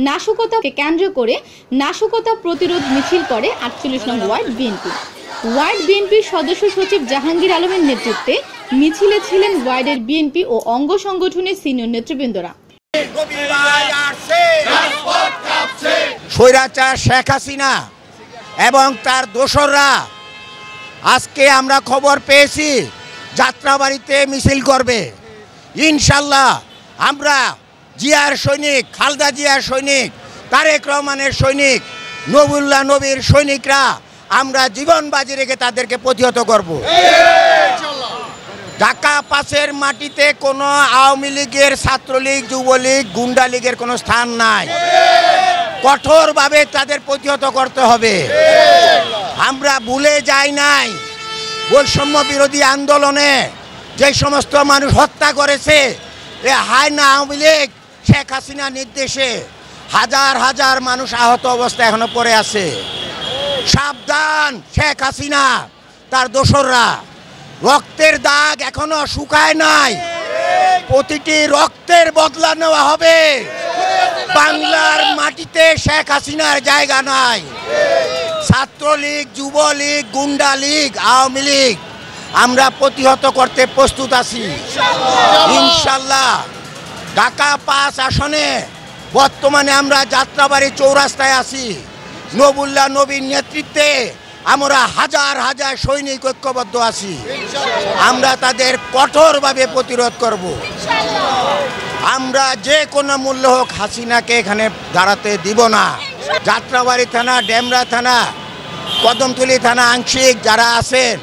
নাশকতাকে কেন্দ্র করে নাশকতা প্রতিরোধ মিছিল করে ৪৮ নং ওয়ার্ড বিএনপি। ওয়ার্ড বিএনপির সদস্য সচিব জাহাঙ্গীর আলমের নেতৃত্বে মিছিলে ছিলেন ওয়ার্ডের বিএনপি ও অঙ্গ সংগঠনের সিনিয়র নেতৃবৃন্দরা। স্বৈরাচার শেখ হাসিনা এবং তার দোসররা আজকে আমরা খবর পেয়েছি যাত্রাবাড়িতে মিছিল করবে। ইনশাল্লাহ আমরা জিয়ার সৈনিক, খালেদা জিয়ার সৈনিক, তারেক রহমানের সৈনিক, নবুল্লাহ নবীর সৈনিকরা আমরা জীবন বাজি রেখে তাদেরকে প্রতিহত করব। ঢাকা ৫-এর মাটিতে কোনো আওয়ামী লীগের, ছাত্রলীগ, যুবলীগ, গুন্ডা লীগের কোনো স্থান নাই। কঠোরভাবে তাদের প্রতিহত করতে হবে। আমরা ভুলে যাই নাই বৈষম্য বিরোধী আন্দোলনে যে সমস্ত মানুষ হত্যা করেছে, এ হায়না আওয়ামী লীগ শেখ হাসিনা নির্দেশে হাজার হাজার মানুষ আহত অবস্থায় এখনো পড়ে আছে। সাবধান শেখ হাসিনা, তার দোসররা, রক্তের দাগ এখনো শুকায় নাই। প্রতিটি রক্তের বদলা নেওয়া হবে। বাংলার মাটিতে শেখ হাসিনার জায়গা নাই। ছাত্রলীগ, যুবলীগ, গুন্ডা লীগ, আওয়ামী লীগ আমরা প্রতিহত করতে প্রস্তুত আছি ইনশাল্লাহ। ঢাকা ৫ আসনে বর্তমানে আমরা যাত্রাবাড়ি চৌরাস্তায় আছি। নবুল্লাহ নবীর নেতৃত্বে আমরা হাজার হাজার সৈনিক ঐক্যবদ্ধ আছি। আমরা তাদের কঠোরভাবে প্রতিরোধ করব। আমরা যে কোনো মূল্য হোক হাসিনাকে এখানে দাঁড়াতে দিব না। যাত্রাবাড়ি থানা, ডেমরা থানা, কদমতলী থানা আংশিক যারা আছেন,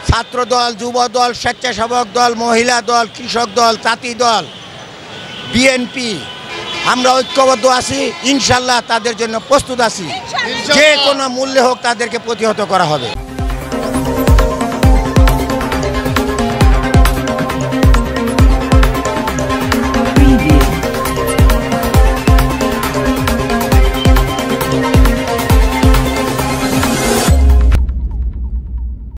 ছাত্রদল, যুবদল, স্বেচ্ছাসেবক দল, মহিলা দল, কৃষক দল, তাঁতি দল, বিএনপি আমরা ঐক্যবদ্ধ আছি। ইনশাল্লাহ তাদের জন্য প্রস্তুত আছি। যে কোনো মূল্যে হোক তাদেরকে প্রতিহত করা হবে।